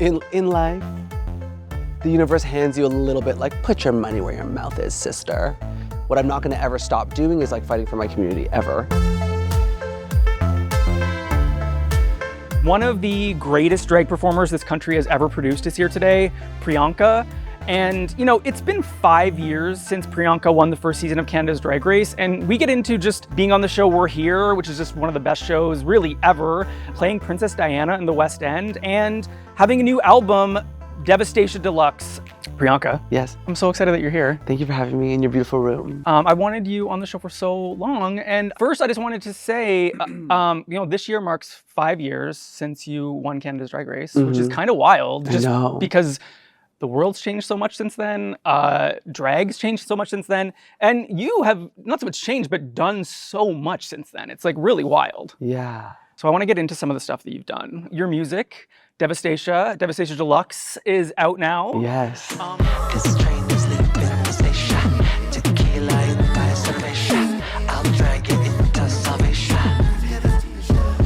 In life, the universe hands you a little bit like, put your money where your mouth is, sister. What I'm not gonna ever stop doing is like fighting for my community, ever. One of the greatest drag performers this country has ever produced is here today, Priyanka. And, you know, it's been 5 years since Priyanka won the first season of Canada's Drag Race, and we get into just being on the show We're Here, which is just one of the best shows really ever, playing Princess Diana in the West End, and having a new album, Devastation Deluxe. Priyanka. Yes. I'm so excited that you're here. Thank you for having me in your beautiful room. I wanted you on the show for so long, and first I just wanted to say, you know, this year marks 5 years since you won Canada's Drag Race, which is kind of wild, just because the world's changed so much since then, drag's changed so much since then, and you have not so much changed, but done so much since then. It's like really wild. Yeah. So I want to get into some of the stuff that you've done. Your music, Devastation Deluxe is out now. Yes. This train is leaving the station. Tequila in the reservation. I'll drag it into salvation.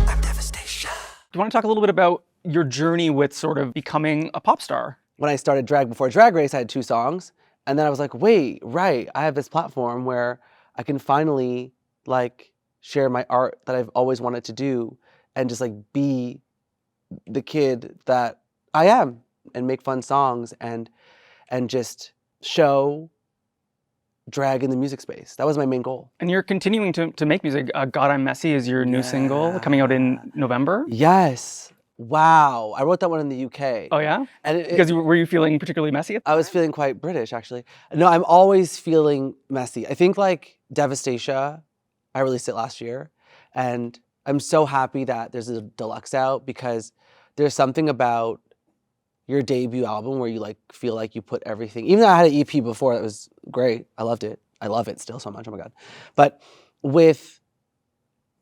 I'm devastation. Do you want to talk a little bit about your journey with sort of becoming a pop star? When I started drag before Drag Race, I had 2 songs. And then I was like, wait, right, I have this platform where I can finally like share my art that I've always wanted to do and just like be the kid that I am and make fun songs and just show drag in the music space. That was my main goal. And you're continuing to make music. God, I'm Messy is your new single coming out in November. Yes. Wow. I wrote that one in the UK. Oh yeah? And Because were you feeling particularly messy? I was feeling quite British, actually. No, I'm always feeling messy. I think like Devastation, I released it last year. And I'm so happy that there's a deluxe out because there's something about your debut album where you like feel like you put everything, even though I had an EP before that was great. I loved it. I love it still so much, oh my God. But with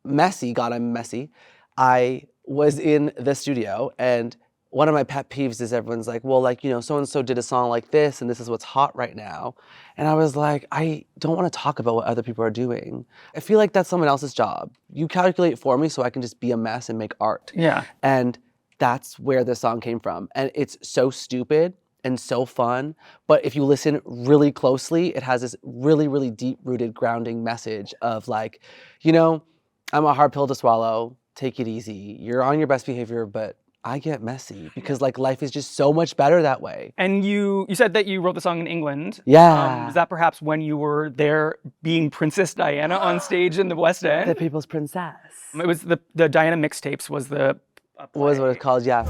Messy, God, I'm Messy, I was in the studio and one of my pet peeves is everyone's like, well, like, you know, so-and-so did a song like this and this is what's hot right now. And I was like, I don't want to talk about what other people are doing. I feel like that's someone else's job. You calculate for me so I can just be a mess and make art. Yeah. And that's where the song came from. And it's so stupid and so fun. But if you listen really closely, it has this really, really deep-rooted grounding message of like, you know, I'm a hard pill to swallow. Take it easy. You're on your best behavior, but I get messy because like life is just so much better that way. And you said that you wrote the song in England. Yeah. Is that perhaps when you were there being Princess Diana on stage in the West End? The People's Princess. It was the Diana mixtapes was the Was what it's called, yeah.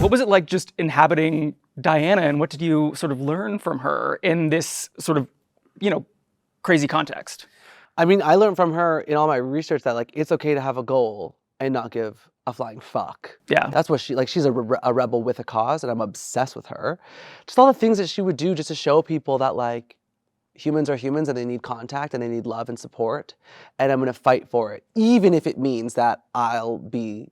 What was it like just inhabiting Diana, and what did you sort of learn from her in this sort of, you know, crazy context? I mean, I learned from her in all my research that like it's okay to have a goal and not give a flying fuck. Yeah. That's what she's a rebel with a cause, and I'm obsessed with her. Just all the things that she would do just to show people that like humans are humans and they need contact and they need love and support, and I'm gonna fight for it, even if it means that I'll be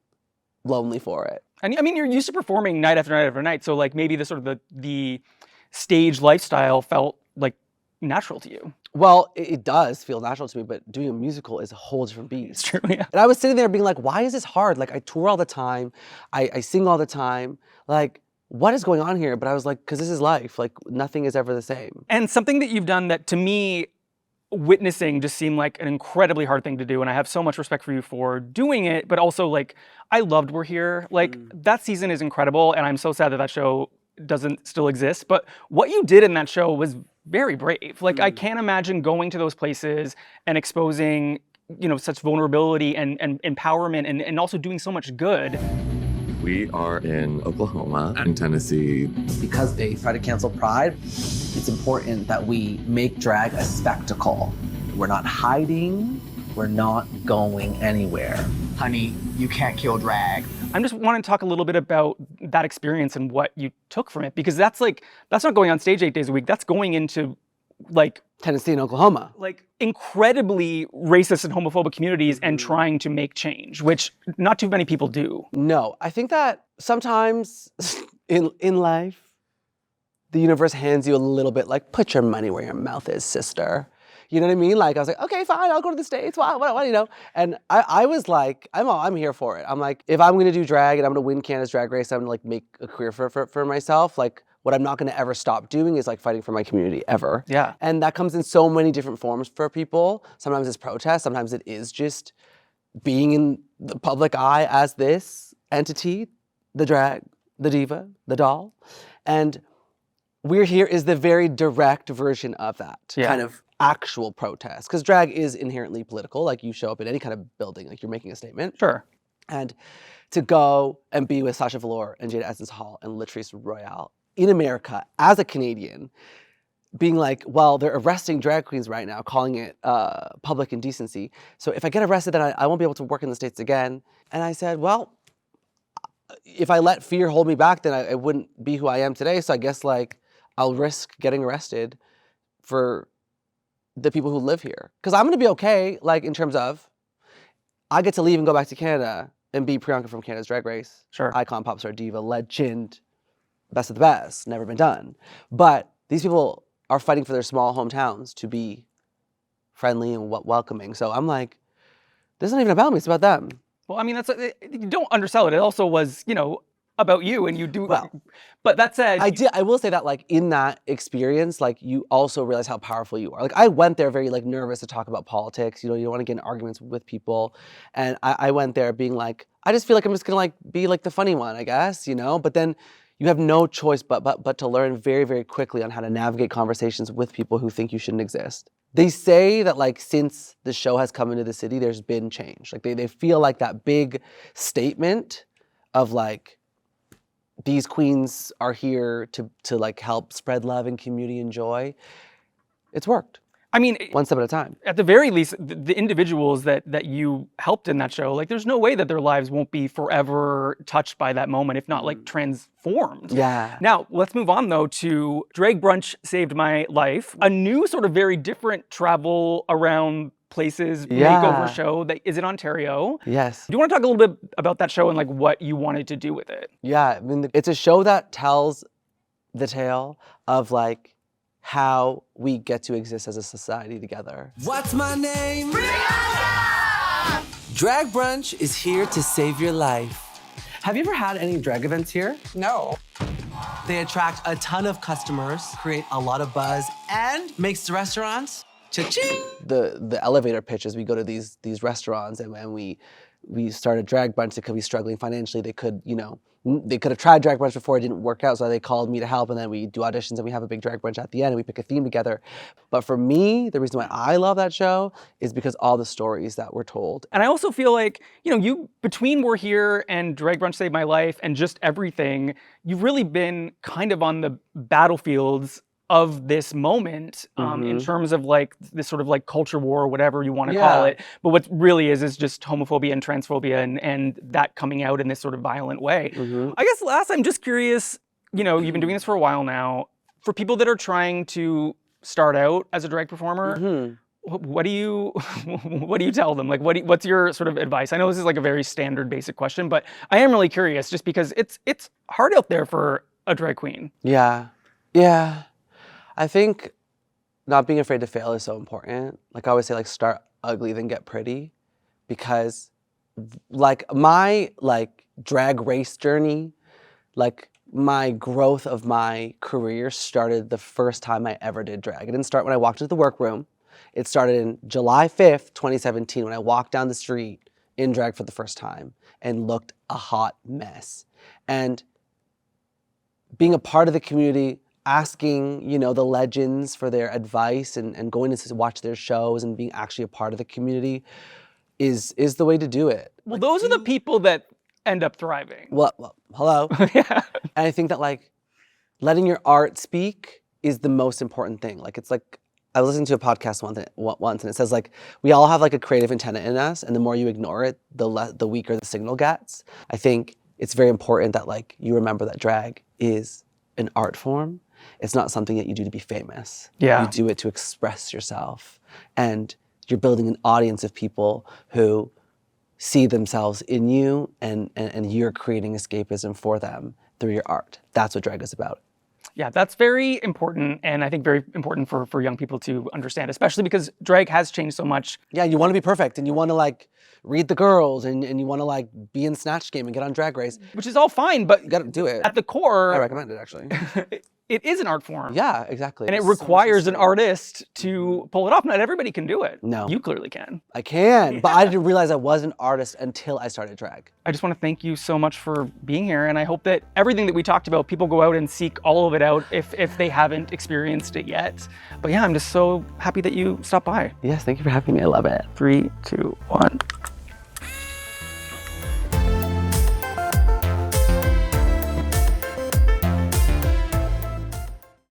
lonely for it. And I mean, you're used to performing night after night after night, so like maybe the sort of the stage lifestyle felt like natural to you. Well, it does feel natural to me, but doing a musical is a whole different beast. It's true, yeah. And I was sitting there being like, why is this hard? Like I tour all the time, I sing all the time, like what is going on here? But I was like, because this is life, like nothing is ever the same. And something that you've done that to me, witnessing just seemed like an incredibly hard thing to do, and I have so much respect for you for doing it, but also like, I loved We're Here. Like that season is incredible, and I'm so sad that that show doesn't still exist, but what you did in that show was very brave. Like I can't imagine going to those places and exposing, you know, such vulnerability and empowerment and also doing so much good. We are in Oklahoma and Tennessee. Because they try to cancel Pride, it's important that we make drag a spectacle. We're not hiding, we're not going anywhere. Honey, you can't kill drag. I'm just wanting to talk a little bit about that experience and what you took from it, because that's not going on stage 8 days a week. That's going into like Tennessee and Oklahoma. Like incredibly racist and homophobic communities and trying to make change, which not too many people do. No, I think that sometimes in life, the universe hands you a little bit like, put your money where your mouth is, sister. You know what I mean? Like I was like, okay, fine, I'll go to the States. What, you know? And I was like, I'm here for it. I'm like, if I'm gonna do drag and I'm gonna win Canada's Drag Race, I'm gonna like make a career for myself. Like what I'm not gonna ever stop doing is like fighting for my community ever. Yeah. And that comes in so many different forms for people. Sometimes it's protest, sometimes it is just being in the public eye as this entity, the drag, the diva, the doll. And We're Here is the very direct version of that kind of actual protest. Because drag is inherently political. Like you show up in any kind of building, like you're making a statement. Sure. And to go and be with Sasha Velour and Jada Essence Hall and Latrice Royale in America as a Canadian, being like, well, they're arresting drag queens right now, calling it public indecency. So if I get arrested, then I won't be able to work in the States again. And I said, well, if I let fear hold me back, then I wouldn't be who I am today. So I guess like I'll risk getting arrested for the people who live here. Because I'm gonna be okay, like in terms of, I get to leave and go back to Canada and be Priyanka from Canada's Drag Race. Sure. Icon, pop star, diva, legend, best of the best, never been done. But these people are fighting for their small hometowns to be friendly and welcoming. So I'm like, this isn't even about me, it's about them. Well, I mean, you don't undersell it. It also was, about you, and you do. Well, but that said, I will say that like in that experience, like you also realize how powerful you are. Like I went there very like nervous to talk about politics. You don't want to get in arguments with people. And I went there being like, I just feel like I'm just gonna like be like the funny one, I guess, But then you have no choice but to learn very, very quickly on how to navigate conversations with people who think you shouldn't exist. They say that like since the show has come into the city, there's been change. Like they feel like that big statement of like, these queens are here to like help spread love and community and joy. It's worked. I mean, one step at a time. At the very least, the individuals that you helped in that show, like there's no way that their lives won't be forever touched by that moment, if not like transformed. Yeah. Now, let's move on though to Drag Brunch Saved My Life, a new sort of very different travel around places makeover show that is in Ontario. Yes. Do you want to talk a little bit about that show and like what you wanted to do with it? Yeah, I mean, it's a show that tells the tale of like how we get to exist as a society together. What's my name? Priyanka! Drag Brunch is here to save your life. Have you ever had any drag events here? No. They attract a ton of customers, create a lot of buzz, and makes the restaurants cha-ching. The elevator pitch is we go to these restaurants and we start a drag brunch that could be struggling financially. They could, they could have tried drag brunch before, it didn't work out, so they called me to help, and then we do auditions and we have a big drag brunch at the end and we pick a theme together. But for me, the reason why I love that show is because all the stories that were told. And I also feel like, you, between We're Here and Drag Brunch Saved My Life and just everything, you've really been kind of on the battlefields of this moment in terms of like this sort of like culture war or whatever you want to call it. But what really is just homophobia and transphobia and that coming out in this sort of violent way. I guess last, I'm just curious, you've been doing this for a while now. For people that are trying to start out as a drag performer, what do you tell them? Like, what's your sort of advice? I know this is like a very standard basic question, but I am really curious just because it's hard out there for a drag queen. Yeah. I think not being afraid to fail is so important. Like I always say, like start ugly, then get pretty. Because like my like drag race journey, like my growth of my career started the first time I ever did drag. It didn't start when I walked into the workroom. It started in July 5th, 2017, when I walked down the street in drag for the first time and looked a hot mess. And being a part of the community, asking, the legends for their advice and going to watch their shows and being actually a part of the community is the way to do it. Well, those are the people that end up thriving. Well, hello. Yeah. And I think that like letting your art speak is the most important thing. Like it's like, I was listening to a podcast once and it says like, we all have like a creative antenna in us, and the more you ignore it, the weaker the signal gets. I think it's very important that like you remember that drag is an art form. It's not something that you do to be famous. Yeah. You do it to express yourself. And you're building an audience of people who see themselves in you and you're creating escapism for them through your art. That's what drag is about. Yeah, that's very important, and I think very important for young people to understand, especially because drag has changed so much. Yeah, you want to be perfect, and you want to like read the girls, and you want to like be in Snatch Game and get on Drag Race. Which is all fine, but You got to do it. at the core, I recommend it actually. it is an art form. Yeah, exactly. And it It's so much requires an history. artist to pull it off. Not everybody can do it. No. You clearly can. I can, but I didn't realize I was an artist until I started drag. I just want to thank you so much for being here, and I hope that everything that we talked about, people go out and seek all of it out if they haven't experienced it yet. But yeah, I'm just so happy that you stopped by. Yes, thank you for having me. I love it. 3, 2, 1.